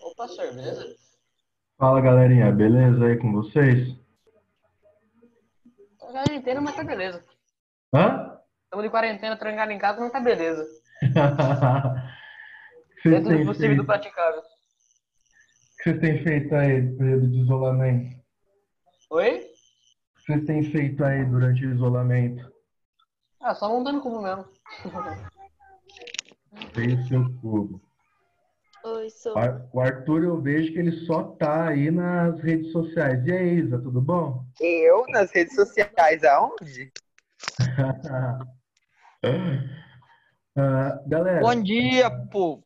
Opa, senhor, beleza? Fala galerinha, beleza aí com vocês? Tô já inteiro, mas tá beleza. Hã? Estamos de quarentena, trancado em casa, mas tá beleza. O que vocês Dentro do têm possível e do feito? praticável. O que vocês têm feito aí no período de isolamento? Oi? O que vocês têm feito aí durante o isolamento? Ah, só montando cubo mesmo. Veio o seu cubo. Oi, sou. O Arthur, eu vejo que ele só tá aí nas redes sociais. E aí, Isa, tudo bom? Eu nas redes sociais, aonde? Galera, Bom dia, povo.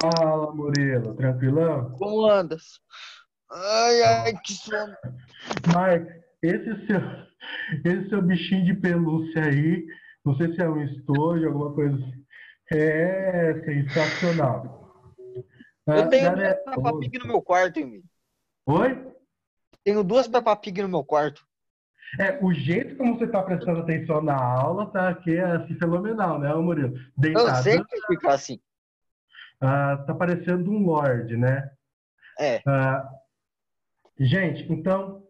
fala Murilo, tranquilão? Como andas? Ai, ai, que sono. Mark, esse seu bichinho de pelúcia aí, não sei se é um estojo, alguma coisa assim. É sensacional. Eu tenho duas Galera, Peppa Pig no meu quarto, Emílio. oi? Tenho duas Peppa Pig no meu quarto. O jeito como você está prestando atenção na aula tá aqui assim, fenomenal, né, Murilo? Eu sei Deitado, que fica assim. tá parecendo um lorde, né? É. Ah, gente, então,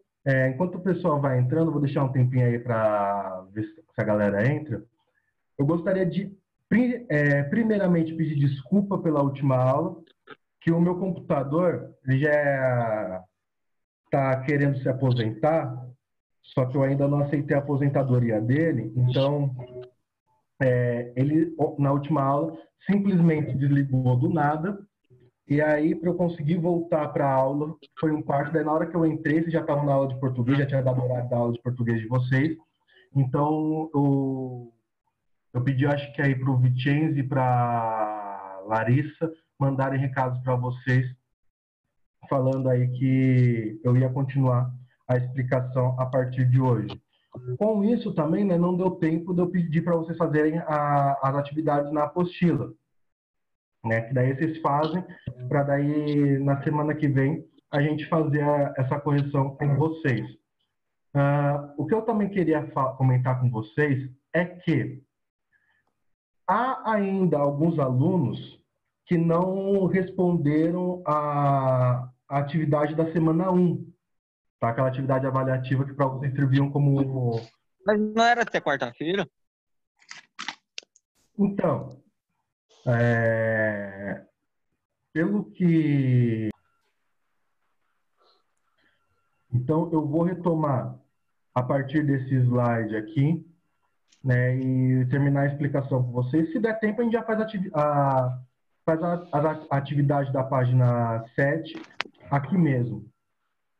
enquanto o pessoal vai entrando, eu vou deixar um tempinho aí para ver se a galera entra. Eu gostaria de, primeiramente, pedir desculpa pela última aula, que o meu computador ele já está querendo se aposentar, só que eu ainda não aceitei a aposentadoria dele, então ele, na última aula, simplesmente desligou do nada, e aí, para eu conseguir voltar para a aula, foi um quarto, daí na hora que eu entrei, vocês já estavam na aula de português, já tinha dado o horário da aula de português de vocês, então eu pedi, acho que aí para o Vicenzi e para Larissa mandarem recados para vocês, falando aí que eu ia continuar a explicação a partir de hoje. Com isso também, né, não deu tempo de eu pedir para vocês fazerem as atividades na apostila, né, que daí vocês fazem, para daí na semana que vem a gente fazer essa correção com vocês. O que eu também queria comentar com vocês é que há ainda alguns alunos que não responderam a atividade da semana 1, tá? Aquela atividade avaliativa que para vocês serviam como... Mas não era até quarta-feira? Então, é, pelo que... Então, eu vou retomar a partir desse slide aqui, né, e terminar a explicação com vocês. Se der tempo, a gente já faz a atividade da página 7 aqui mesmo,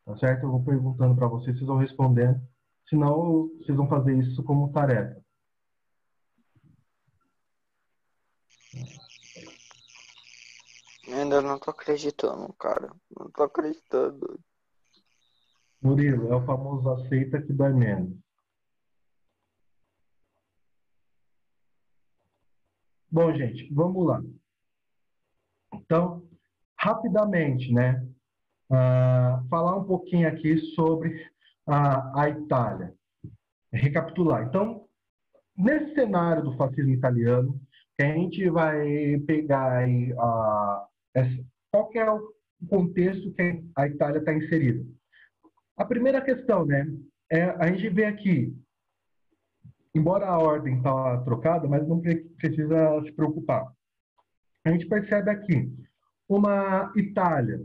tá certo? Eu vou perguntando para vocês, vocês vão respondendo, senão vocês vão fazer isso como tarefa. Ainda não tô acreditando, cara. Não tô acreditando. Murilo, é o famoso aceita que dói menos. Bom, gente, vamos lá. Então, rapidamente, né? Falar um pouquinho aqui sobre a Itália. Recapitular. Então, nesse cenário do fascismo italiano, que a gente vai pegar aí, qual que é o contexto que a Itália está inserida. A primeira questão, né? A gente vê aqui, embora a ordem está trocada, mas não precisa se preocupar. A gente percebe aqui uma Itália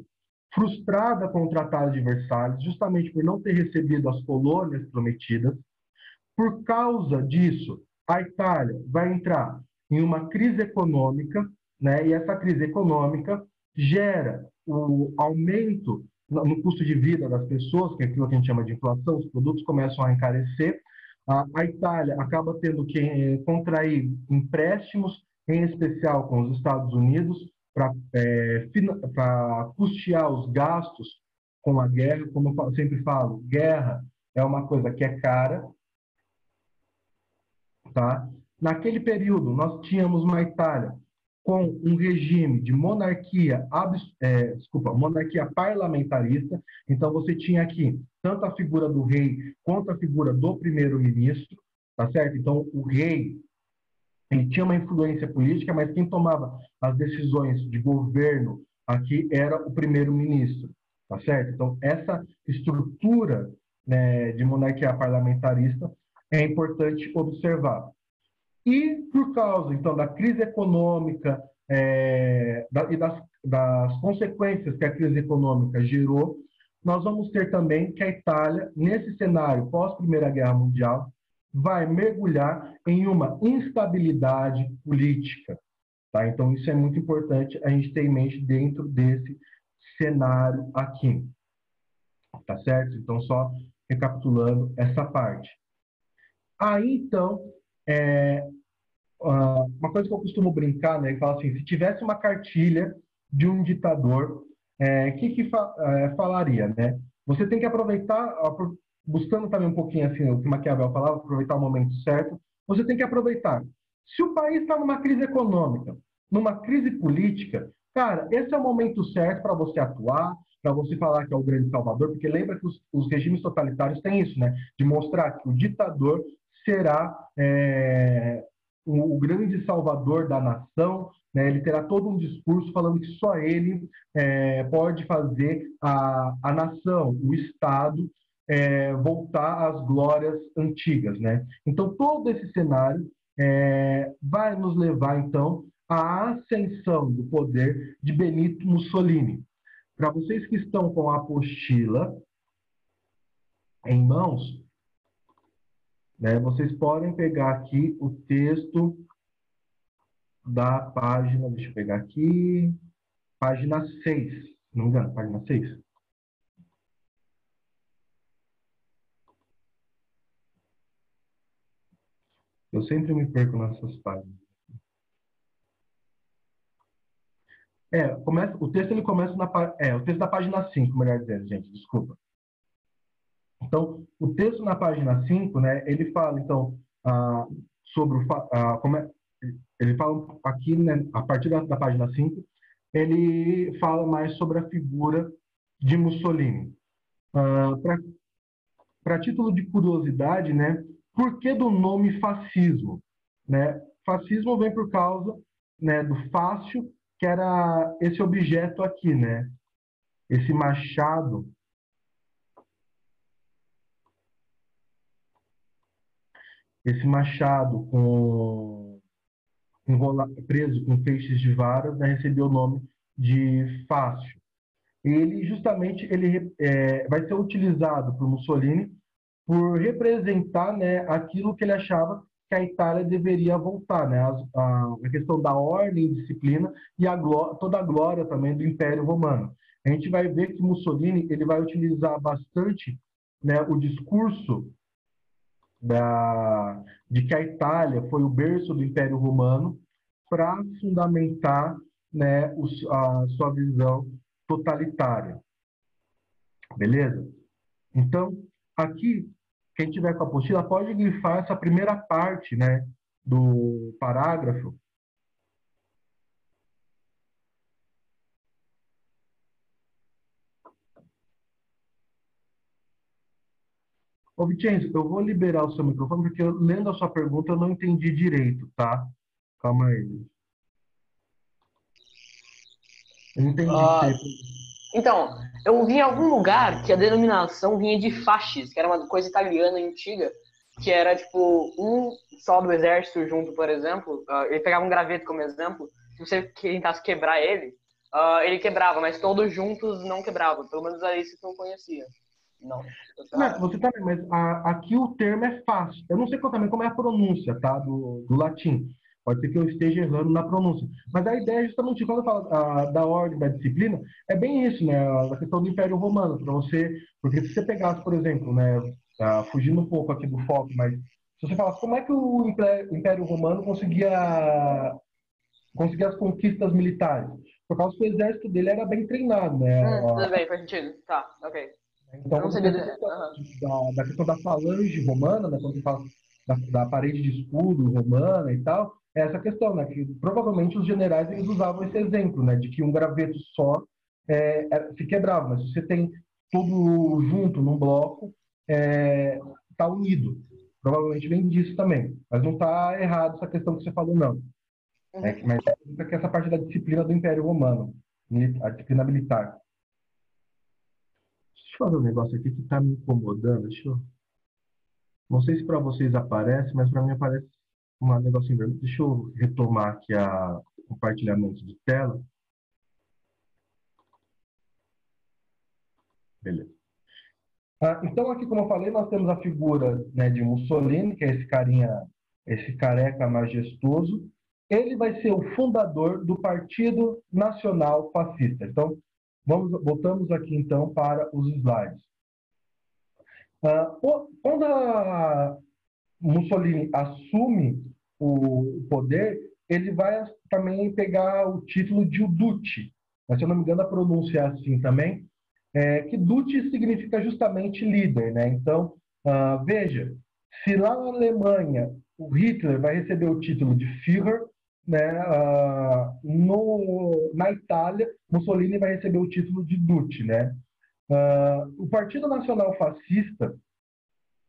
frustrada com o Tratado de Versalhes, justamente por não ter recebido as colônias prometidas. Por causa disso, a Itália vai entrar em uma crise econômica, né? E essa crise econômica gera o aumento no custo de vida das pessoas, que é aquilo que a gente chama de inflação, os produtos começam a encarecer. A Itália acaba tendo que contrair empréstimos, em especial com os Estados Unidos, para custear os gastos com a guerra. Como eu sempre falo, guerra é uma coisa que é cara, tá? Naquele período, nós tínhamos uma Itália com um regime de monarquia parlamentarista. Então, você tinha aqui tanto a figura do rei quanto a figura do primeiro-ministro, tá certo? Então, o rei, ele tinha uma influência política, mas quem tomava as decisões de governo aqui era o primeiro-ministro, tá certo? Então, essa estrutura, né, de monarquia parlamentarista é importante observar. E por causa, então, da crise econômica e das consequências que a crise econômica gerou, nós vamos ter também que a Itália, nesse cenário pós-Primeira Guerra Mundial, vai mergulhar em uma instabilidade política. Tá? Então, isso é muito importante a gente ter em mente dentro desse cenário aqui. Tá certo? Então, só recapitulando essa parte. Aí, então, uma coisa que eu costumo brincar, né, e falar assim, se tivesse uma cartilha de um ditador, que falaria, né? Você tem que aproveitar, buscando também um pouquinho assim o que Maquiavel falava, aproveitar o momento certo. Você tem que aproveitar. Se o país está numa crise econômica, numa crise política, cara, esse é o momento certo para você atuar, para você falar que é o grande salvador, porque lembra que os regimes totalitários têm isso, né? De mostrar que o ditador será o grande salvador da nação, né? Ele terá todo um discurso falando que só ele pode fazer a nação, o Estado, voltar às glórias antigas, né? Então, todo esse cenário vai nos levar, então, à ascensão do poder de Benito Mussolini. Para vocês que estão com a apostila em mãos, né, vocês podem pegar aqui o texto da página, deixa eu pegar aqui, página 6, não me engano, página 6. Eu sempre me perco nessas páginas. O texto ele começa o texto da página 5, melhor dizendo, gente, desculpa. Então, o texto na página 5, né, ele fala, então, sobre ele fala aqui, né, a partir da página 5, ele fala mais sobre a figura de Mussolini. Para título de curiosidade, né, por que do nome fascismo? Né? Fascismo vem por causa, né, do fácio, que era esse objeto aqui, né? Esse machado. Esse machado preso com feixes de varas, né, recebeu o nome de fácio. Ele justamente vai ser utilizado por Mussolini por representar, né, aquilo que ele achava que a Itália deveria voltar, né, a questão da ordem e disciplina e toda a glória também do Império Romano. A gente vai ver que Mussolini ele vai utilizar bastante, né, o discurso de que a Itália foi o berço do Império Romano para fundamentar, né, a sua visão totalitária. Beleza? Então, aqui, quem tiver com a apostila pode grifar essa primeira parte, né, do parágrafo. Ô, Vicenzo, eu vou liberar o seu microfone, porque lendo a sua pergunta eu não entendi direito, tá? Calma aí. Eu não entendi. Então, eu vi em algum lugar que a denominação vinha de fascis, que era uma coisa italiana antiga, que era tipo um só do exército junto, por exemplo. Ele pegava um graveto como exemplo, se você tentasse quebrar ele, ele quebrava, mas todos juntos não quebravam. Pelo menos era isso que eu conhecia. Não. Você também, mas aqui o termo é fácil. Eu não sei também como é a pronúncia, tá? Do latim. Pode ser que eu esteja errando na pronúncia. Mas a ideia é justamente, quando eu falo da ordem, da disciplina, é bem isso, né? A questão do Império Romano, para você... Porque se você pegasse, por exemplo, né? Fugindo um pouco aqui do foco, mas se você falasse como é que o Império Romano conseguia as conquistas militares? Por causa que o exército dele era bem treinado, né? Tudo bem, faz sentido. Tá, ok. Então, não você sabia tem da questão da falange romana, né, quando você fala da parede de escudo romana e tal, é essa questão, né? Que provavelmente os generais eles usavam esse exemplo, né? De que um graveto só se quebrava, mas se você tem tudo junto num bloco, tá unido. Provavelmente vem disso também, mas não está errado essa questão que você falou, não. Mas é que essa parte da disciplina do Império Romano, a disciplina militar. Deixa eu fazer um negócio aqui que está me incomodando. Não sei se para vocês aparece, mas para mim aparece um negocinho vermelho. Deixa eu retomar aqui o compartilhamento de tela. Beleza. Então, aqui, como eu falei, nós temos a figura, né, de Mussolini, que é esse carinha, esse careca majestoso. Ele vai ser o fundador do Partido Nacional Fascista. Então, voltamos aqui, então, para os slides. Quando a Mussolini assume o poder, ele vai também pegar o título de Duce. Mas, se eu não me engano, a pronúncia é assim também. Que Duce significa justamente líder, né? Então, veja, se lá na Alemanha o Hitler vai receber o título de Führer, né? Na Itália, Mussolini vai receber o título de Duce, né? O Partido Nacional Fascista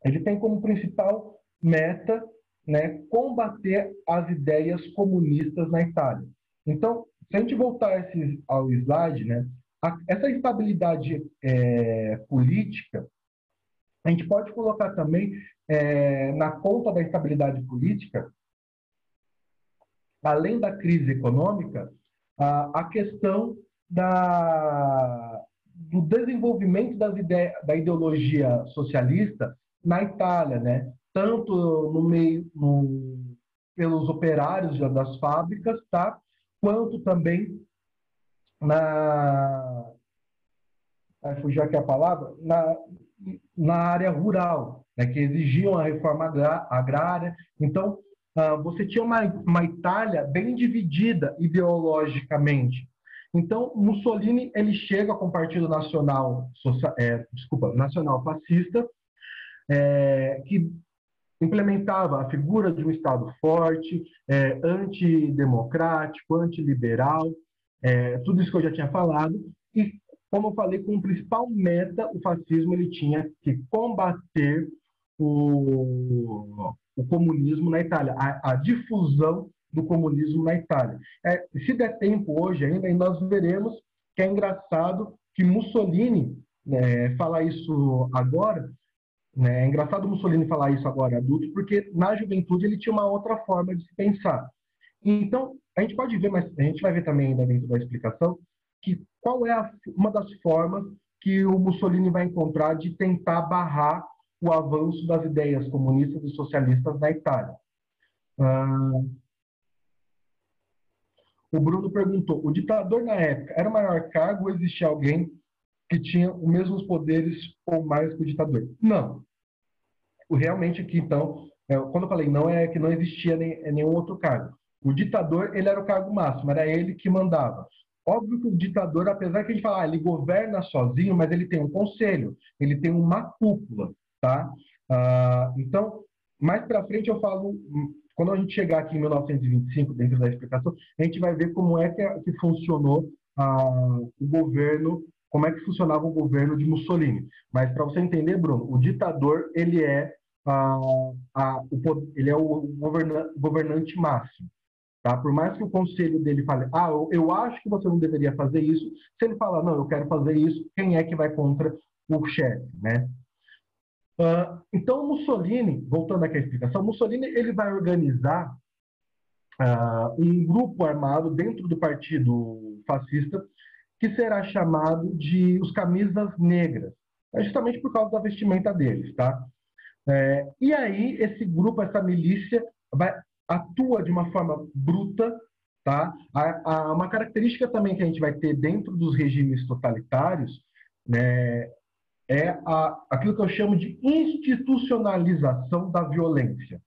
ele tem como principal meta, né, combater as ideias comunistas na Itália. Então, se a gente voltar ao slide, né, essa instabilidade política, a gente pode colocar também na conta da instabilidade política, além da crise econômica, a questão do desenvolvimento da ideologia socialista na Itália, né? Tanto pelos operários das fábricas, tá? Quanto também fugiu aqui a palavra, na área rural, né? Que exigiam a reforma agrária. Então, você tinha uma Itália bem dividida ideologicamente. Então, Mussolini ele chega com o Partido Nacional Fascista, que implementava a figura de um Estado forte, antidemocrático, antiliberal, tudo isso que eu já tinha falado. E, como eu falei, com o principal meta, o fascismo ele tinha que combater o comunismo na Itália, a difusão do comunismo na Itália. Se der tempo hoje ainda, nós veremos que é engraçado que Mussolini fala isso agora, né? É engraçado Mussolini falar isso agora adulto, porque na juventude ele tinha uma outra forma de se pensar. Então, a gente pode ver, mas a gente vai ver também ainda dentro da explicação, que qual é uma das formas que o Mussolini vai encontrar de tentar barrar o avanço das ideias comunistas e socialistas na Itália. O Bruno perguntou, o ditador na época era o maior cargo ou existia alguém que tinha os mesmos poderes ou mais que o ditador? Não. Realmente aqui, então, quando eu falei não, é que não existia nenhum outro cargo. O ditador, ele era o cargo máximo, era ele que mandava. Óbvio que o ditador, apesar que a gente fala, ele governa sozinho, mas ele tem um conselho, ele tem uma cúpula, tá? Então, mais para frente eu falo, quando a gente chegar aqui em 1925, dentro da explicação, a gente vai ver como é que funcionou o governo, como é que funcionava o governo de Mussolini. Mas para você entender, Bruno, o ditador, ele é o governante máximo. Tá? Por mais que o conselho dele fale, eu acho que você não deveria fazer isso, se ele falar, não, eu quero fazer isso, quem é que vai contra o chefe, né? Então, Mussolini, voltando aqui à explicação, Mussolini ele vai organizar um grupo armado dentro do partido fascista que será chamado de os Camisas Negras, justamente por causa da vestimenta deles, tá? E aí, esse grupo, essa milícia, atua de uma forma bruta, tá? Uma característica também que a gente vai ter dentro dos regimes totalitários, né, aquilo que eu chamo de institucionalização da violência.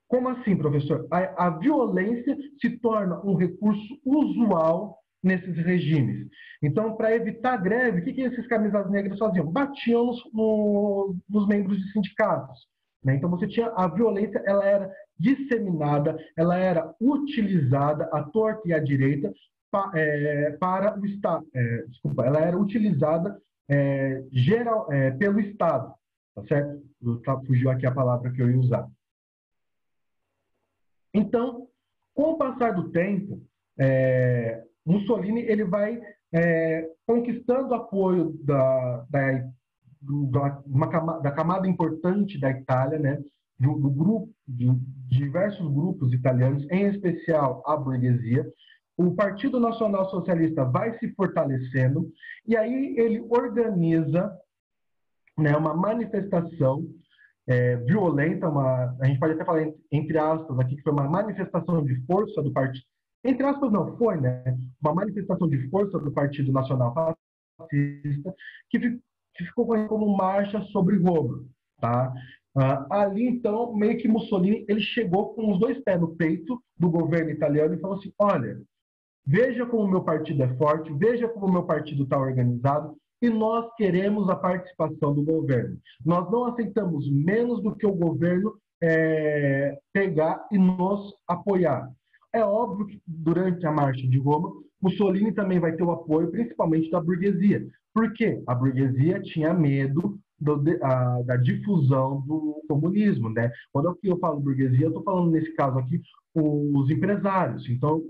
Como assim, professor? A violência se torna um recurso usual nesses regimes. Então, para evitar greve, o que esses camisas negras faziam? Batiam nos membros de sindicatos. né? Então você tinha a violência, ela era disseminada, ela era utilizada à torta e à direita para o Estado. Desculpa, ela era utilizada pelo Estado, tá certo? Fugiu aqui a palavra que eu ia usar. Então, com o passar do tempo, Mussolini ele vai conquistando apoio da camada importante da Itália, né, de diversos grupos italianos, em especial a burguesia. O Partido Nacional Socialista vai se fortalecendo e aí ele organiza, né, uma manifestação violenta, a gente pode até falar entre aspas aqui que foi uma manifestação de força do partido, entre aspas não foi, né, uma manifestação de força do Partido Nacional Fascista que ficou como marcha sobre Roma, tá? Ali então meio que Mussolini ele chegou com os dois pés no peito do governo italiano e falou assim: olha, veja como o meu partido é forte, veja como o meu partido está organizado, e nós queremos a participação do governo. Nós não aceitamos menos do que o governo pegar e nos apoiar. É óbvio que durante a Marcha de Roma, Mussolini também vai ter o apoio, principalmente da burguesia. Por quê? A burguesia tinha medo da difusão do comunismo, né? Quando eu falo burguesia, eu estou falando, nesse caso aqui, os empresários. Então,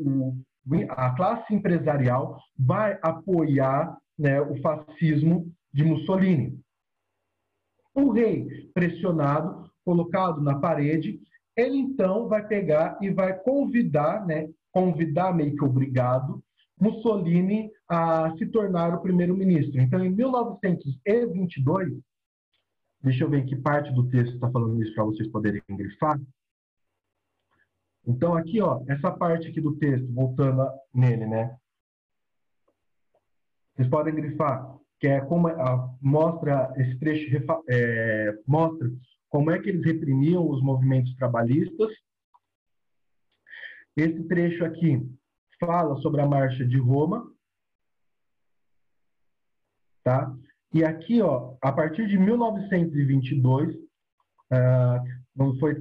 a classe empresarial vai apoiar, né, o fascismo de Mussolini. O rei, pressionado, colocado na parede, ele então vai pegar e vai convidar, né, meio que obrigado, Mussolini a se tornar o primeiro-ministro. Então, em 1922, deixa eu ver em que parte do texto está falando isso para vocês poderem grifar. Então, aqui, ó, essa parte aqui do texto, voltando nele, né? Vocês podem grifar, que é como mostra esse trecho, mostra como é que eles reprimiam os movimentos trabalhistas. Esse trecho aqui fala sobre a Marcha de Roma, tá? E aqui, ó, a partir de 1922,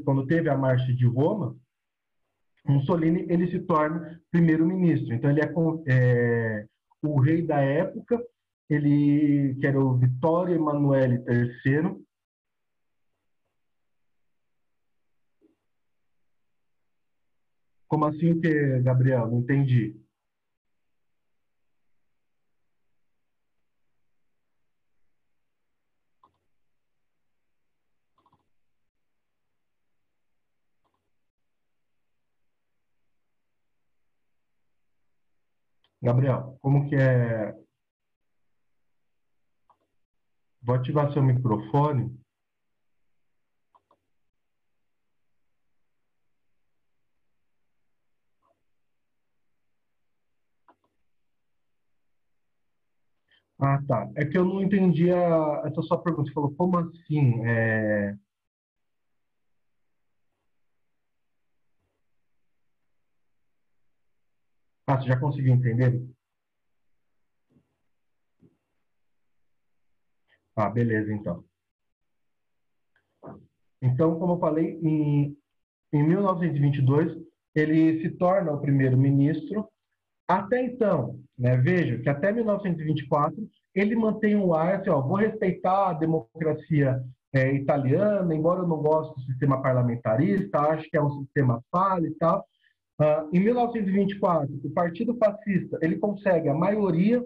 quando teve a Marcha de Roma, Mussolini ele se torna primeiro-ministro. Então ele o rei da época, que era o Vittorio Emanuele III. Como assim, Gabriel? Não entendi. Gabriel, como que é? Vou ativar seu microfone. Ah, tá. É que eu não entendi essa sua pergunta. Você falou, como assim? Ah, você já conseguiu entender? Ah, beleza, então. Então, como eu falei, em 1922, ele se torna o primeiro-ministro. Até então, né, veja que até 1924, ele mantém um ar assim, ó, vou respeitar a democracia italiana, embora eu não goste do sistema parlamentarista, acho que é um sistema falho e tal. Em 1924, o Partido Fascista ele consegue a maioria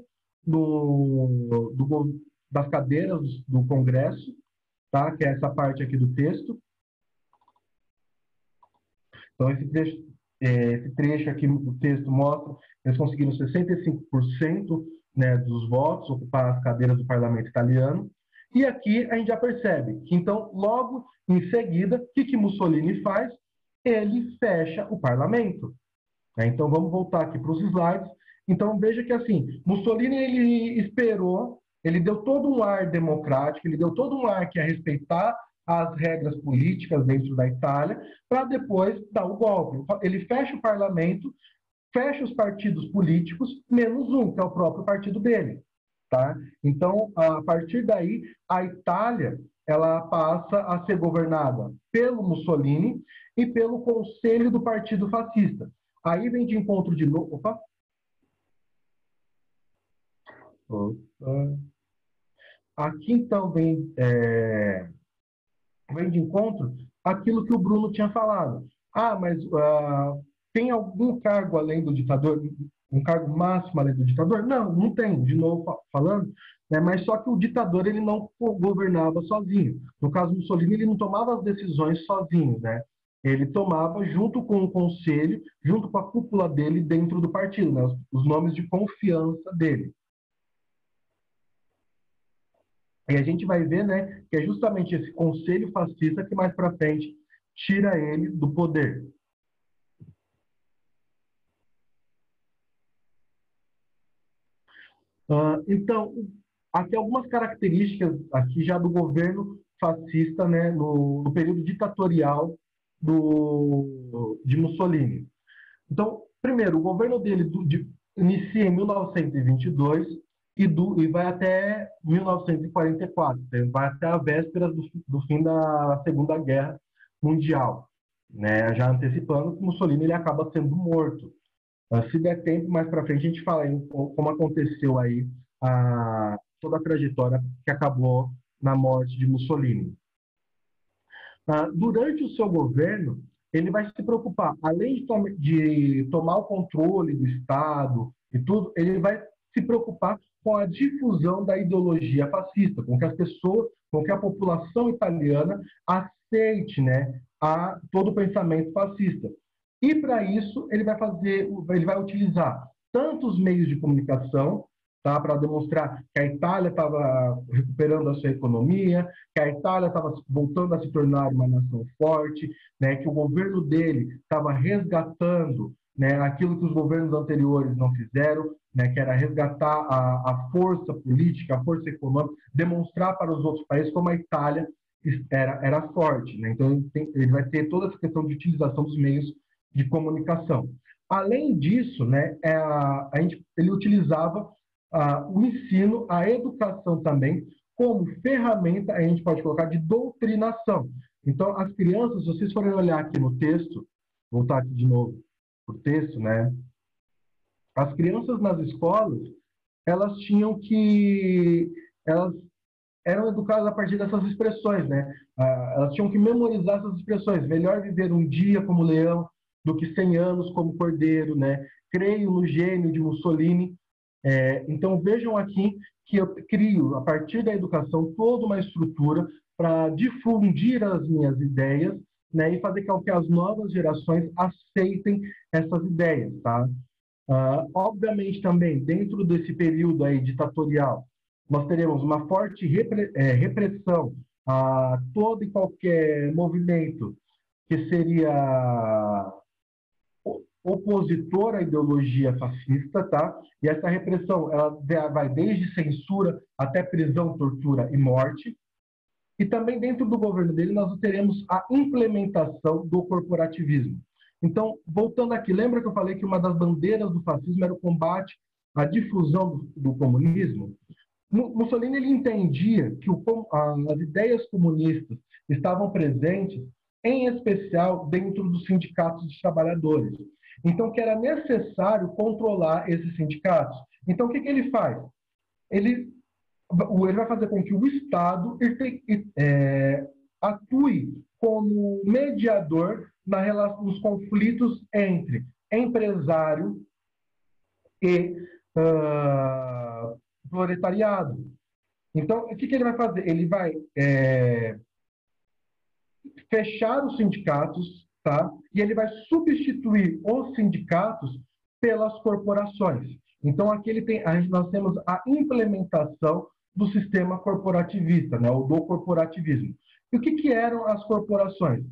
das cadeiras do Congresso, tá? Que é essa parte aqui do texto. Então, esse trecho aqui do texto mostra que eles conseguiram 65%, né, dos votos, ocupar as cadeiras do parlamento italiano. E aqui a gente já percebe que, então, logo em seguida, o que Mussolini faz? Ele fecha o parlamento. Então, vamos voltar aqui para os slides. Então, veja que, assim, Mussolini, ele esperou, ele deu todo um ar democrático, ele deu todo um ar que ia respeitar as regras políticas dentro da Itália, para depois dar o golpe. Ele fecha o parlamento, fecha os partidos políticos, menos um, que é o próprio partido dele. Tá? Então, a partir daí, a Itália ela passa a ser governada pelo Mussolini e pelo Conselho do Partido Fascista. Aí vem de encontro de novo. Opa! Opa. Aqui, então, vem de encontro aquilo que o Bruno tinha falado. Mas tem algum cargo além do ditador? Um cargo máximo além do ditador? Não, não tem. De novo falando, né? Mas só que o ditador ele não governava sozinho. No caso Mussolini, ele não tomava as decisões sozinho, né? Ele tomava junto com o conselho, junto com a cúpula dele dentro do partido, né? Os nomes de confiança dele. E a gente vai ver, né, que é justamente esse conselho fascista que mais para frente tira ele do poder. Então, aqui algumas características aqui já do governo fascista, né, no período ditatorial de Mussolini. Então, primeiro, o governo dele inicia em 1922 e vai até 1944, vai até a véspera do fim da Segunda Guerra Mundial, né? Já antecipando que Mussolini ele acaba sendo morto. Se der tempo, mais para frente a gente fala aí como aconteceu aí toda a trajetória que acabou na morte de Mussolini. Durante o seu governo, ele vai se preocupar, além de tomar o controle do Estado e tudo, ele vai se preocupar com a difusão da ideologia fascista, com que as pessoas, com que a população italiana aceite, né, todo o pensamento fascista. E para isso ele vai utilizar tantos meios de comunicação, tá, para demonstrar que a Itália estava recuperando a sua economia, que a Itália estava voltando a se tornar uma nação forte, né, que o governo dele estava resgatando, né, aquilo que os governos anteriores não fizeram, né, que era resgatar a força política, a força econômica, demonstrar para os outros países como a Itália era forte. Né? Então, ele vai ter toda essa questão de utilização dos meios de comunicação. Além disso, né, ele utilizava o ensino, a educação também, como ferramenta, a gente pode colocar, de doutrinação. Então, as crianças, se vocês forem olhar aqui no texto, voltar aqui de novo para o texto, né? As crianças nas escolas, elas eram educadas a partir dessas expressões, né? Elas tinham que memorizar essas expressões. Melhor viver um dia como leão do que 100 anos como cordeiro, né? Creio no gênio de Mussolini. Então, vejam aqui que eu crio, a partir da educação, toda uma estrutura para difundir as minhas ideias, né, e fazer com que as novas gerações aceitem essas ideias. Tá? Obviamente, também, dentro desse período aí ditatorial, nós teremos uma forte repressão a todo e qualquer movimento que seria opositor à ideologia fascista, tá? E essa repressão, ela vai desde censura até prisão, tortura e morte. E também dentro do governo dele nós teremos a implementação do corporativismo. Então, voltando aqui, lembra que eu falei que uma das bandeiras do fascismo era o combate à difusão do comunismo? Mussolini ele entendia que as ideias comunistas estavam presentes, em especial dentro dos sindicatos dos trabalhadores. Então, que era necessário controlar esses sindicatos. Então, o que ele faz? Ele vai fazer com que o Estado atue como mediador nos conflitos entre empresário e proletariado. Então, o que ele vai fazer? Ele vai fechar os sindicatos, tá? E ele vai substituir os sindicatos pelas corporações. Então, aqui nós temos a implementação do sistema corporativista, né? Ou do corporativismo. E o que eram as corporações?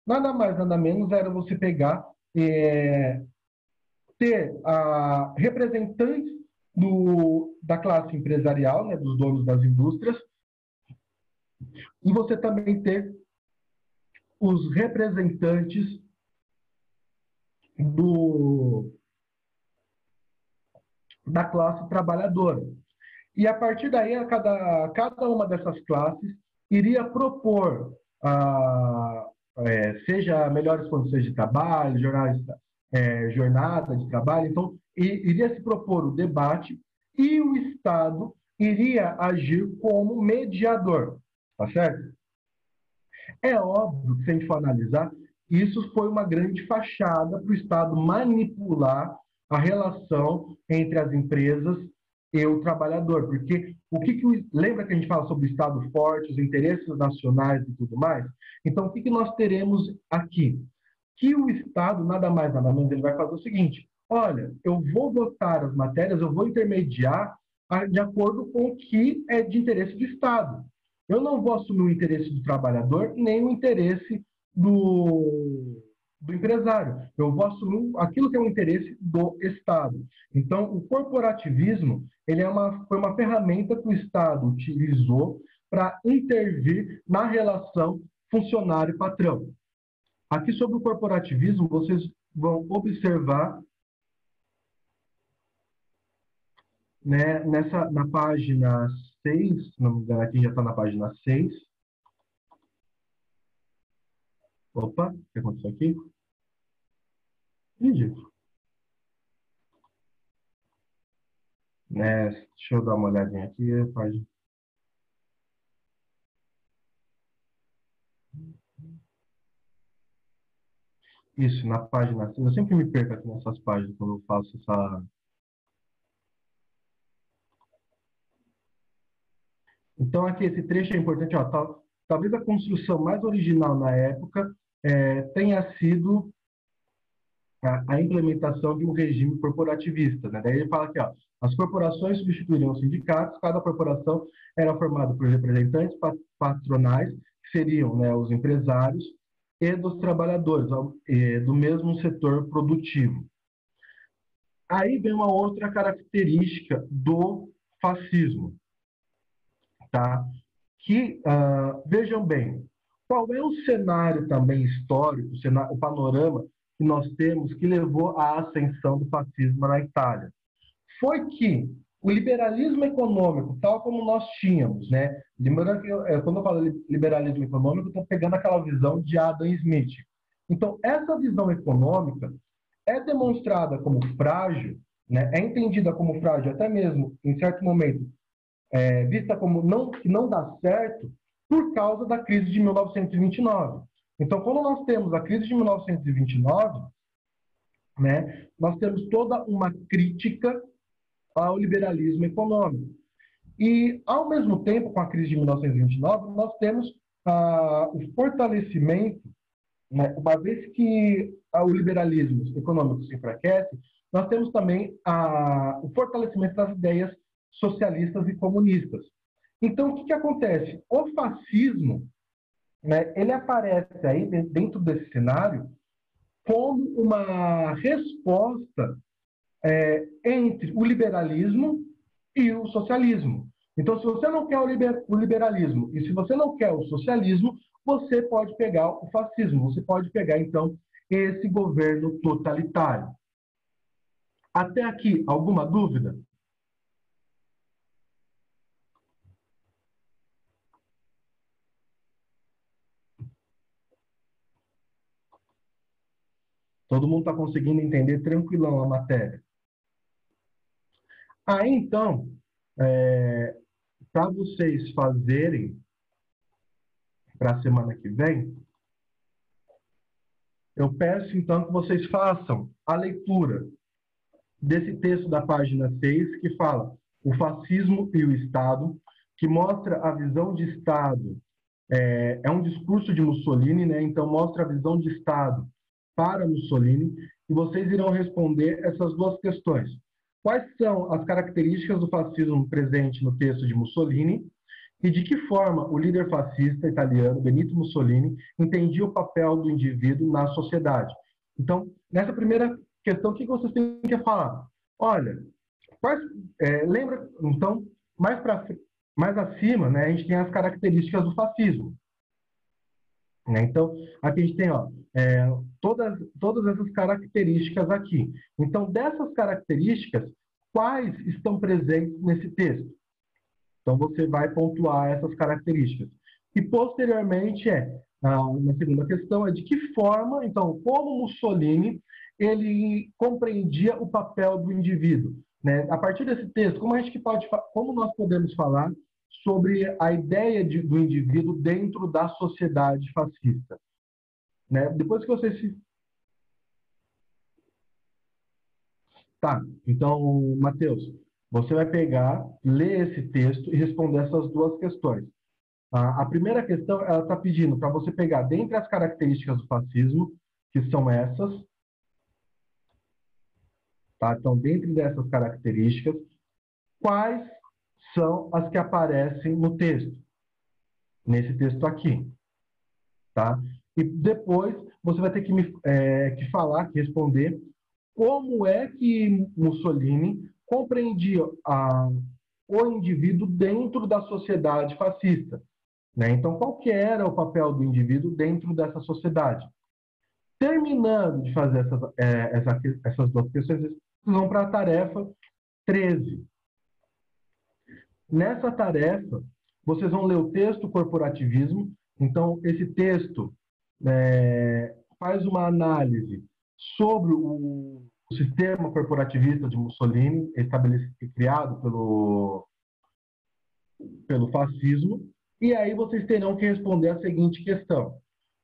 Nada mais, nada menos era você pegar, ter representantes da classe empresarial, né? Dos donos das indústrias, e você também ter os representantes da classe trabalhadora. E a partir daí, cada uma dessas classes iria propor, seja melhores condições de trabalho, jornada de trabalho, então iria se propor o debate e o Estado iria agir como mediador, tá certo? É óbvio que, se a gente for analisar, isso foi uma grande fachada para o Estado manipular a relação entre as empresas e o trabalhador. Porque lembra que a gente fala sobre o Estado forte, os interesses nacionais e tudo mais? Então, o que nós teremos aqui? Que o Estado, nada mais, nada menos, ele vai fazer o seguinte: olha, eu vou votar as matérias, eu vou intermediar de acordo com o que é de interesse do Estado. Eu não vou assumir o interesse do trabalhador, nem o interesse do empresário. Eu vou assumir aquilo que é o interesse do Estado. Então, o corporativismo foi uma ferramenta que o Estado utilizou para intervir na relação funcionário-patrão. Aqui, sobre o corporativismo, vocês vão observar, né, na página 6, se não me engano, aqui já está na página 6. Opa, o que aconteceu aqui? Ridículo. Né, deixa eu dar uma olhadinha aqui, a página. Isso, na página 6. Eu sempre me perco aqui nessas páginas quando eu faço essa... Então, aqui, esse trecho é importante. Ó, talvez a construção mais original na época tenha sido a implementação de um regime corporativista. Né? Daí ele fala que as corporações substituiriam os sindicatos, cada corporação era formada por representantes patronais, que seriam, né, os empresários, e dos trabalhadores, do mesmo setor produtivo. Aí vem uma outra característica do fascismo, tá? Que, vejam bem, qual é o cenário também histórico, o panorama que nós temos que levou à ascensão do fascismo na Itália? Foi que o liberalismo econômico, tal como nós tínhamos, né? Lembrando que, quando eu falo liberalismo econômico, eu estou pegando aquela visão de Adam Smith. Então, essa visão econômica é demonstrada como frágil, né? É entendida como frágil até mesmo, em certo momento, vista como que não dá certo por causa da crise de 1929. Então, quando nós temos a crise de 1929, né, nós temos toda uma crítica ao liberalismo econômico. E, ao mesmo tempo, com a crise de 1929, nós temos o fortalecimento, né, uma vez que o liberalismo econômico se enfraquece, nós temos também o fortalecimento das ideias socialistas e comunistas. Então, o que acontece? O fascismo, né, ele aparece aí dentro desse cenário como uma resposta entre o liberalismo e o socialismo. Então, se você não quer o liberalismo e se você não quer o socialismo, você pode pegar o fascismo, você pode pegar, então, esse governo totalitário. Até aqui, alguma dúvida? Todo mundo está conseguindo entender tranquilão a matéria. Aí, então, para vocês fazerem para a semana que vem, eu peço, então, que vocês façam a leitura desse texto da página 6, que fala o fascismo e o Estado, que mostra a visão de Estado. É um discurso de Mussolini, né? Então mostra a visão de Estado para Mussolini, e vocês irão responder essas duas questões. Quais são as características do fascismo presente no texto de Mussolini e de que forma o líder fascista italiano, Benito Mussolini, entendia o papel do indivíduo na sociedade? Então, nessa primeira questão, o que vocês têm que falar? Olha, lembra, então, mais acima, né, a gente tem as características do fascismo. Né? Então, aqui a gente tem todas essas características aqui. Então, dessas características, quais estão presentes nesse texto? Então, você vai pontuar essas características. E posteriormente na segunda questão, é de que forma, então, como Mussolini ele compreendia o papel do indivíduo, né? A partir desse texto, como nós podemos falar sobre a ideia do indivíduo dentro da sociedade fascista, né? Depois que você se... Tá, então, Matheus, você vai pegar, ler esse texto e responder essas duas questões. A primeira questão, ela está pedindo para você pegar, dentre as características do fascismo, que são essas, tá? Então, dentro dessas características, quais são as que aparecem no texto, nesse texto aqui, tá? E depois você vai ter que falar, que responder como é que Mussolini compreendia o indivíduo dentro da sociedade fascista, né? Então, qual que era o papel do indivíduo dentro dessa sociedade? Terminando de fazer essas duas questões, vocês vão para a tarefa 13. Nessa tarefa, vocês vão ler o texto Corporativismo. Então, esse texto faz uma análise sobre o sistema corporativista de Mussolini, criado pelo fascismo. E aí vocês terão que responder a seguinte questão.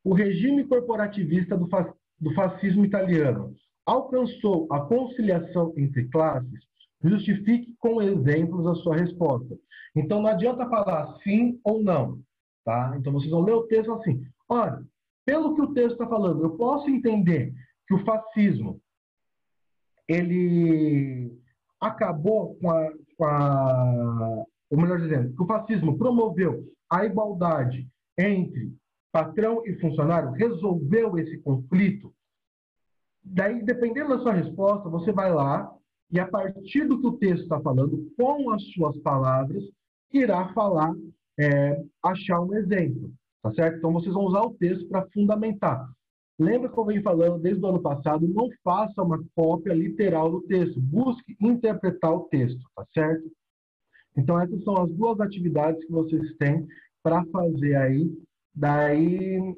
O regime corporativista do fascismo italiano alcançou a conciliação entre classes? Justifique com exemplos a sua resposta. Então, não adianta falar sim ou não. Tá? Então, vocês vão ler o texto assim. Olha, pelo que o texto está falando, eu posso entender que o fascismo ele acabou ou melhor dizendo, que o fascismo promoveu a igualdade entre patrão e funcionário, resolveu esse conflito. Daí, dependendo da sua resposta, você vai lá e, a partir do que o texto está falando, com as suas palavras, irá falar, achar um exemplo, tá certo? Então, vocês vão usar o texto para fundamentar. Lembra que eu venho falando desde o ano passado, não faça uma cópia literal do texto, busque interpretar o texto, tá certo? Então, essas são as duas atividades que vocês têm para fazer aí. Daí,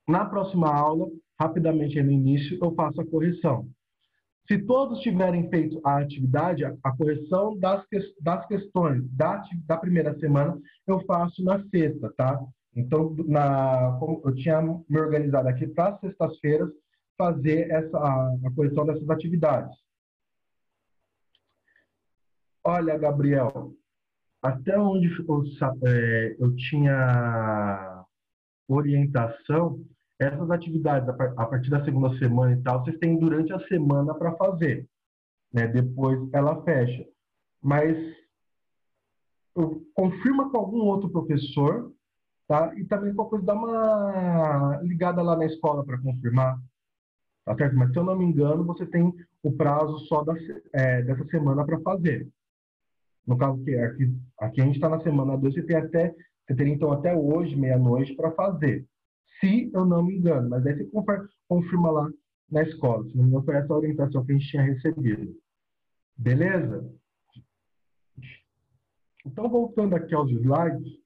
na próxima aula, rapidamente no início, eu faço a correção. Se todos tiverem feito a atividade, a correção das questões da primeira semana, eu faço na sexta, tá? Então, como eu tinha me organizado aqui para as sextas-feiras, fazer a correção dessas atividades. Olha, Gabriel, até onde eu tinha orientação, essas atividades, a partir da segunda semana e tal, vocês têm durante a semana para fazer, né? Depois ela fecha. Mas confirma com algum outro professor, tá? E também qualquer coisa, dá uma ligada lá na escola para confirmar, tá certo? Mas se eu não me engano, você tem o prazo só dessa semana para fazer. No caso que aqui a gente está na semana 2, você teria então até hoje, meia-noite, para fazer. Se eu não me engano, mas aí você confirma lá na escola. Se não me engano, foi essa a orientação que a gente tinha recebido. Beleza? Então, voltando aqui aos slides.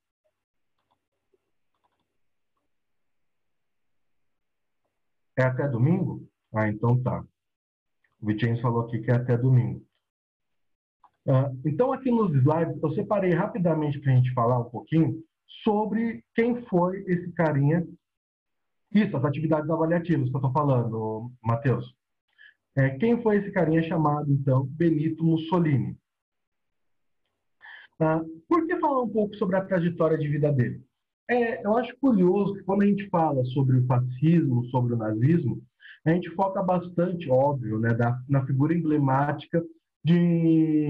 É até domingo? Ah, então tá. O Vicenzo falou aqui que é até domingo. Então, aqui nos slides, eu separei rapidamente para a gente falar um pouquinho sobre quem foi esse carinha. Isso, as atividades avaliativas que eu estou falando, Matheus. Quem foi esse carinha chamado, então, Benito Mussolini? Por que falar um pouco sobre a trajetória de vida dele? Eu acho curioso que quando a gente fala sobre o fascismo, sobre o nazismo, a gente foca bastante, óbvio, né, na figura emblemática de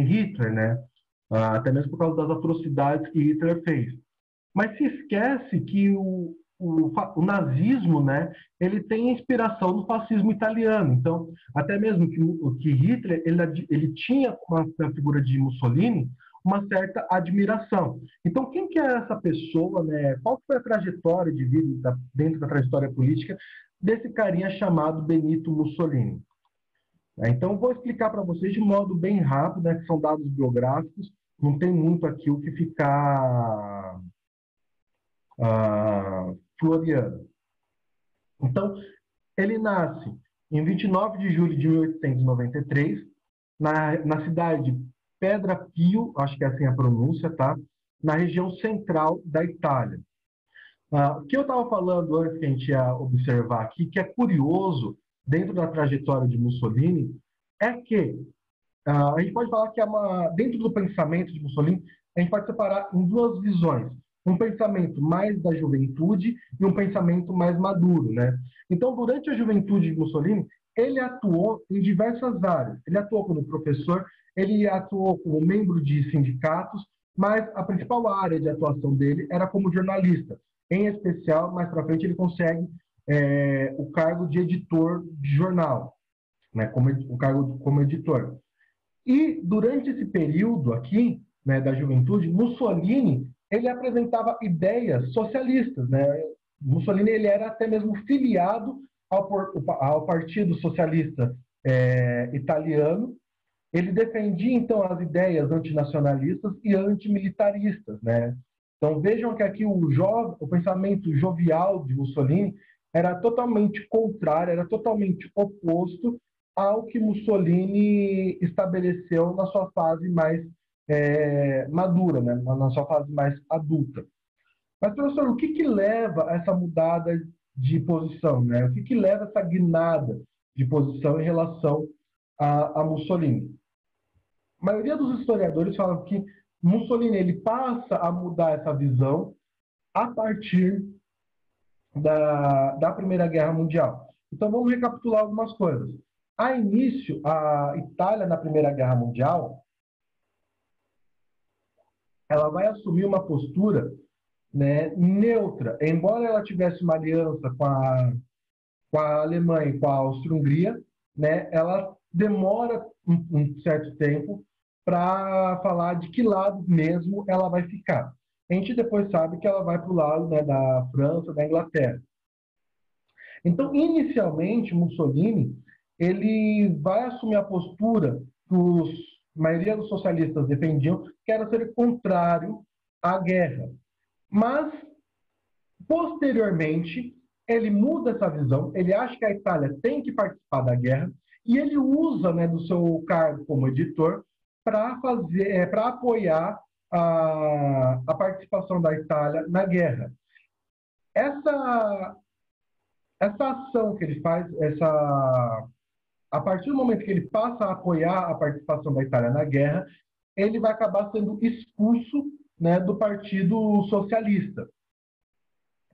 Hitler, né? Até mesmo por causa das atrocidades que Hitler fez. Mas se esquece que o nazismo, né, ele tem inspiração no fascismo italiano. Então, até mesmo que Hitler ele tinha na figura de Mussolini uma certa admiração. Então, quem que é essa pessoa, né? Qual foi a trajetória de vida dentro da trajetória política desse carinha chamado Benito Mussolini? Então, vou explicar para vocês de modo bem rápido, né, que são dados biográficos, não tem muito aqui o que ficar Floriano. Então, ele nasce em 29 de julho de 1893, na cidade de Pedra Pio, acho que é assim a pronúncia, tá? Na região central da Itália. O que eu estava falando antes, que a gente ia observar aqui, que é curioso dentro da trajetória de Mussolini, é que a gente pode falar que dentro do pensamento de Mussolini, a gente pode separar em duas visões. Um pensamento mais da juventude e um pensamento mais maduro, né? Então, durante a juventude de Mussolini, ele atuou em diversas áreas. Ele atuou como professor, ele atuou como membro de sindicatos, mas a principal área de atuação dele era como jornalista. Em especial, mais para frente, ele consegue o cargo de editor de jornal, né? O cargo como editor. E durante esse período aqui, né, da juventude, Mussolini ele apresentava ideias socialistas, né? Mussolini ele era até mesmo filiado ao Partido Socialista italiano. Ele defendia então as ideias antinacionalistas e antimilitaristas, né? Então vejam que aqui o pensamento jovial de Mussolini era totalmente contrário, era totalmente oposto ao que Mussolini estabeleceu na sua fase mais madura, né? Na sua fase mais adulta. Mas, professor, o que leva a essa mudada de posição, né? O que leva a essa guinada de posição em relação a Mussolini? A maioria dos historiadores falam que Mussolini ele passa a mudar essa visão a partir da Primeira Guerra Mundial. Então, vamos recapitular algumas coisas. A início, a Itália, na Primeira Guerra Mundial, ela vai assumir uma postura, né, neutra. Embora ela tivesse uma aliança com a Alemanha e com a Áustria-Hungria, né, ela demora um certo tempo para falar de que lado mesmo ela vai ficar. A gente depois sabe que ela vai para o lado, né, da França, da Inglaterra. Então, inicialmente, Mussolini ele vai assumir a postura que a maioria dos socialistas defendiam, que era ser contrário à guerra. Mas, posteriormente, ele muda essa visão, ele acha que a Itália tem que participar da guerra, e ele usa, né, do seu cargo como editor para apoiar a participação da Itália na guerra. Essa ação que ele faz, a partir do momento que ele passa a apoiar a participação da Itália na guerra, ele vai acabar sendo expulso, né, do Partido Socialista.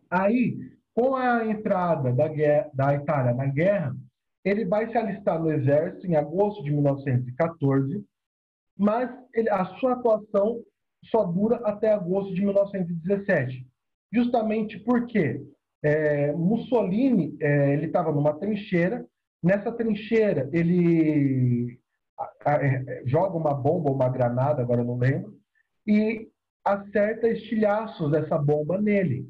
Aí, com a entrada da Itália na guerra, ele vai se alistar no exército em agosto de 1914, mas a sua atuação só dura até agosto de 1917. Justamente porque Mussolini ele estava numa trincheira. Nessa trincheira, ele joga uma bomba ou uma granada, agora eu não lembro, e acerta estilhaços dessa bomba nele,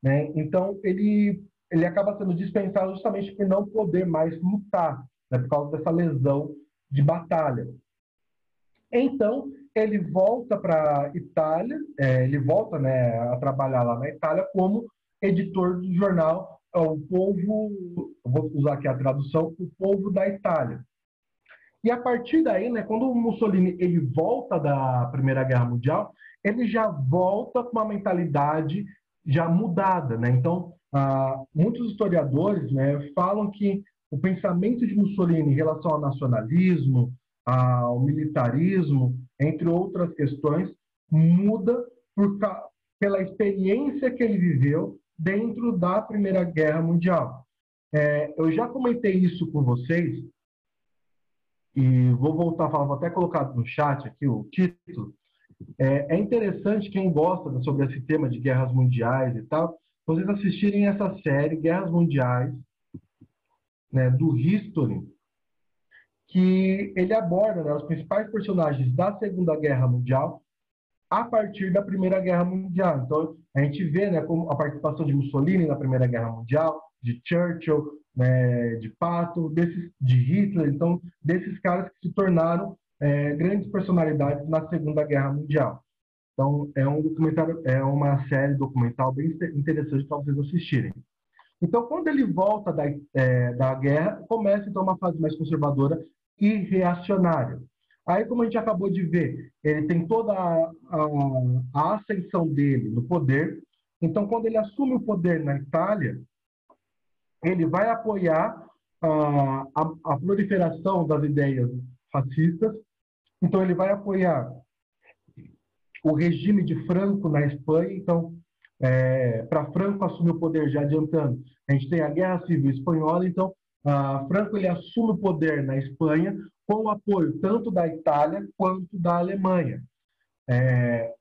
né? Então, ele acaba sendo dispensado justamente por não poder mais lutar, né, por causa dessa lesão de batalha. Então, ele volta para a Itália, ele volta, né, a trabalhar lá na Itália como editor do jornal O Povo, vou usar aqui a tradução, O Povo da Itália. E a partir daí, né, quando o Mussolini ele volta da Primeira Guerra Mundial, ele já volta com uma mentalidade já mudada, né? Então, muitos historiadores, né, falam que o pensamento de Mussolini em relação ao nacionalismo, ao militarismo, entre outras questões, muda pela experiência que ele viveu dentro da Primeira Guerra Mundial. Eu já comentei isso com vocês, e vou voltar a falar, vou até colocar no chat aqui o título. É interessante, quem gosta sobre esse tema de guerras mundiais e tal, vocês assistirem essa série, Guerras Mundiais, né, do History, que ele aborda, né, os principais personagens da Segunda Guerra Mundial a partir da Primeira Guerra Mundial. Então, a gente vê, né, como a participação de Mussolini na Primeira Guerra Mundial, de Churchill, né, de Patton, de Hitler, então, desses caras que se tornaram grandes personalidades na Segunda Guerra Mundial. Então, é um documentário, é uma série documental bem interessante para vocês assistirem. Então, quando ele volta da guerra, começa então uma fase mais conservadora e reacionária. Aí, como a gente acabou de ver, ele tem toda a ascensão dele no poder. Então, quando ele assume o poder na Itália, ele vai apoiar a proliferação das ideias fascistas. Então, ele vai apoiar o regime de Franco na Espanha. Então, para Franco assumir o poder, já adiantando, a gente tem a Guerra Civil Espanhola. Então, Franco ele assume o poder na Espanha com o apoio tanto da Itália quanto da Alemanha.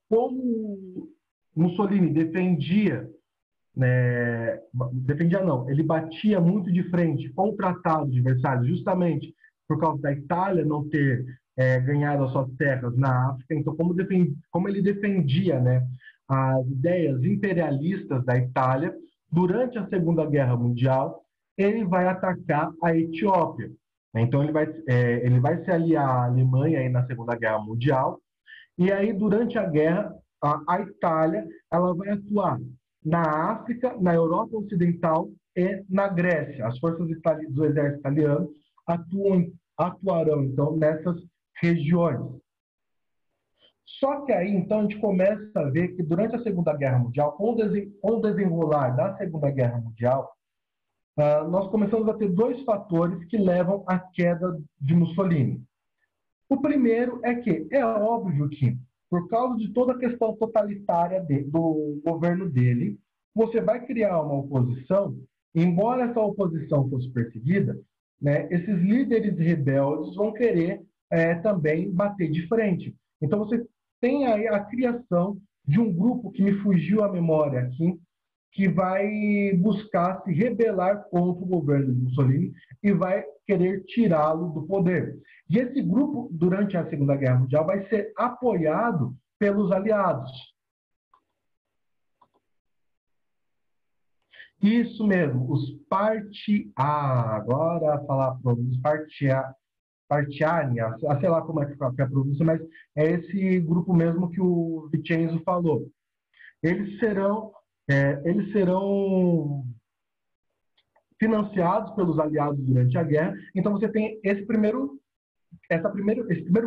Como Mussolini defendia não, ele batia muito de frente com o Tratado de Versalhes, justamente por causa da Itália não ter ganhado as suas terras na África. Então, como ele defendia, né, as ideias imperialistas da Itália, durante a Segunda Guerra Mundial, ele vai atacar a Etiópia. Então, ele vai se aliar à Alemanha aí na Segunda Guerra Mundial, e aí, durante a guerra, a Itália ela vai atuar na África, na Europa Ocidental e na Grécia. As forças do exército italiano atuarão, então, nessas regiões. Só que aí, então, a gente começa a ver que durante a Segunda Guerra Mundial, com o desenrolar da Segunda Guerra Mundial, nós começamos a ter dois fatores que levam à queda de Mussolini. O primeiro é que é óbvio que, por causa de toda a questão totalitária do governo dele, você vai criar uma oposição, embora essa oposição fosse perseguida, né, esses líderes rebeldes vão querer também bater de frente. Então você tem aí a criação de um grupo que me fugiu a memória aqui, que vai buscar se rebelar contra o governo de Mussolini e vai querer tirá-lo do poder. E esse grupo, durante a Segunda Guerra Mundial, vai ser apoiado pelos aliados. Isso mesmo, os agora falar os Partiani, sei lá como é que é a pronúncia, mas é esse grupo mesmo que o Vincenzo falou. Eles serão financiados pelos aliados durante a guerra. Então você tem esse primeiro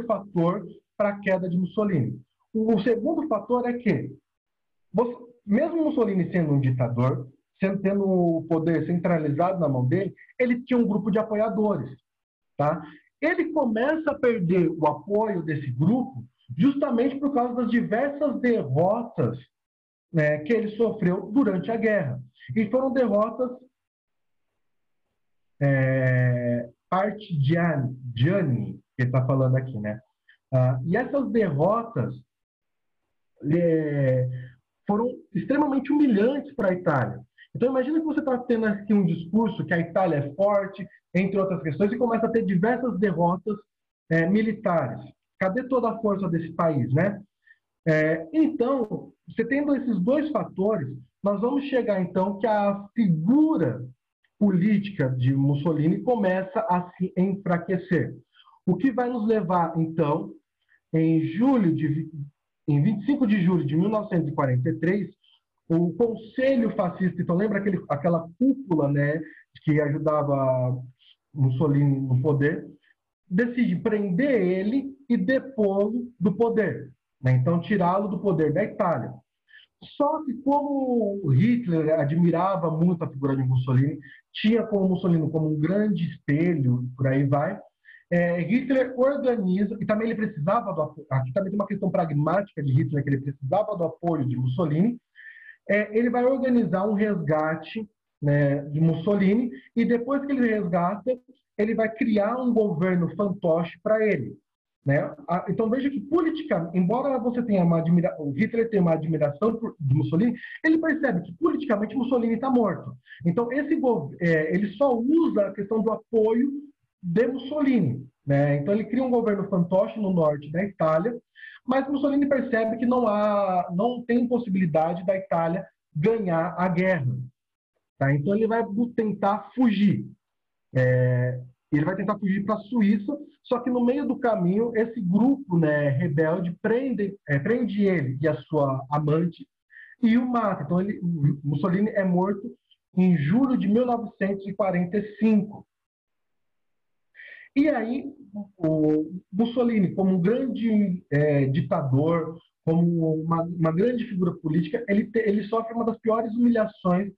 fator para a queda de Mussolini. O segundo fator é que, mesmo Mussolini sendo um ditador, tendo o poder centralizado na mão dele, ele tinha um grupo de apoiadores. Tá? Ele começa a perder o apoio desse grupo justamente por causa das diversas derrotas, né, que ele sofreu durante a guerra. E foram derrotas partigiani, que ele está falando aqui, né? E essas derrotas foram extremamente humilhantes para a Itália. Então, imagina que você está tendo aqui um discurso que a Itália é forte, entre outras questões, e começa a ter diversas derrotas militares. Cadê toda a força desse país, né? Então, você tendo esses dois fatores, nós vamos chegar, então, que a figura política de Mussolini começa a se enfraquecer. O que vai nos levar, então, em 25 de julho de 1943, o Conselho Fascista, então lembra aquela cúpula, né, que ajudava Mussolini no poder, decide prender ele e depô-lo do poder, né? Então tirá-lo do poder da Itália. Só que como Hitler admirava muito a figura de Mussolini, tinha como Mussolini como um grande espelho, por aí vai, Hitler organiza, e também ele precisava do apoio, aqui também tem uma questão pragmática de Hitler, que ele precisava do apoio de Mussolini, ele vai organizar um resgate, né, de Mussolini, e depois que ele resgata, ele vai criar um governo fantoche para ele. Né? Então veja que politicamente, embora você tenha o Hitler tenha uma admiração de Mussolini, ele percebe que politicamente Mussolini está morto. Então ele só usa a questão do apoio de Mussolini. Né? Então ele cria um governo fantoche no norte da Itália, mas Mussolini percebe que não tem possibilidade da Itália ganhar a guerra. Tá? Então ele vai tentar fugir. Ele vai tentar fugir para a Suíça, só que no meio do caminho, esse grupo, né, rebelde prende ele e a sua amante e o mata. Então, Mussolini é morto em julho de 1945. E aí, o Mussolini, como um grande ditador, como uma grande figura política, ele sofre uma das piores humilhações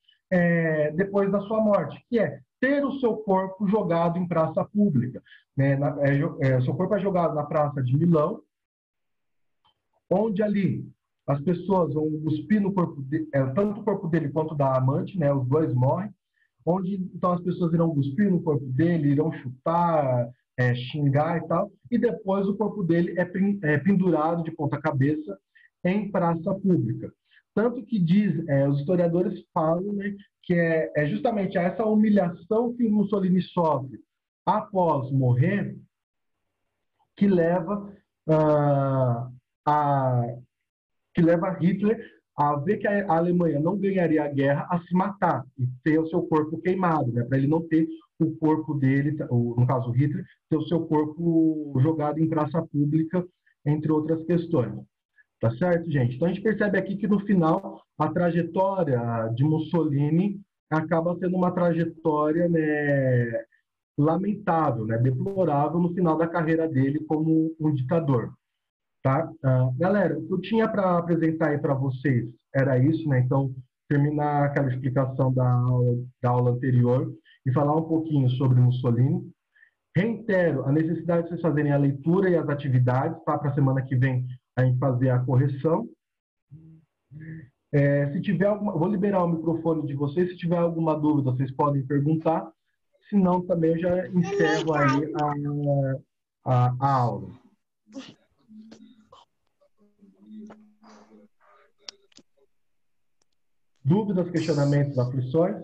depois da sua morte, que é ter o seu corpo jogado em praça pública. Né? Seu corpo é jogado na Praça de Milão, onde ali as pessoas vão cuspir no corpo tanto o corpo dele quanto da amante, né? Os dois morrem, onde então as pessoas irão cuspir no corpo dele, irão chutar, xingar e tal, e depois o corpo dele é pendurado de ponta cabeça em praça pública. Tanto que os historiadores falam, né, que é justamente essa humilhação que o Mussolini sofre após morrer que leva Hitler a ver que a Alemanha não ganharia a guerra, a se matar e ter o seu corpo queimado, né? Para ele não ter o corpo dele, no caso Hitler, ter o seu corpo jogado em praça pública, entre outras questões. Tá certo, gente? Então a gente percebe aqui que no final a trajetória de Mussolini acaba sendo uma trajetória, né, lamentável, né, deplorável no final da carreira dele como um ditador. Tá? Galera, o que eu tinha para apresentar aí para vocês era isso, né? Então, terminar aquela explicação da aula anterior e falar um pouquinho sobre Mussolini. Reitero a necessidade de vocês fazerem a leitura e as atividades, tá? Para a semana que vem a gente fazer a correção. Se tiver vou liberar o microfone de vocês. Se tiver alguma dúvida, vocês podem perguntar. Se não, também eu já encerro aí a aula. Dúvidas, questionamentos, aflições?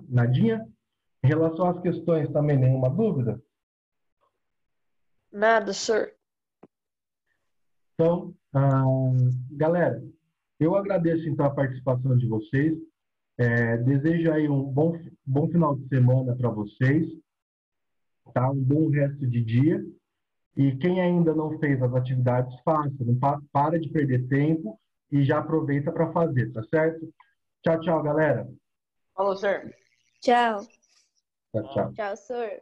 Nadinha? Em relação às questões também, nenhuma dúvida? Nada, senhor. Então, galera, eu agradeço então a participação de vocês. Desejo aí um bom final de semana para vocês, tá? Um bom resto de dia. E quem ainda não fez as atividades, faça. Não para de perder tempo e já aproveita para fazer, tá certo? Tchau, tchau, galera. Falou, senhor. Tchau. Tchau, tchau. Tchau, senhor.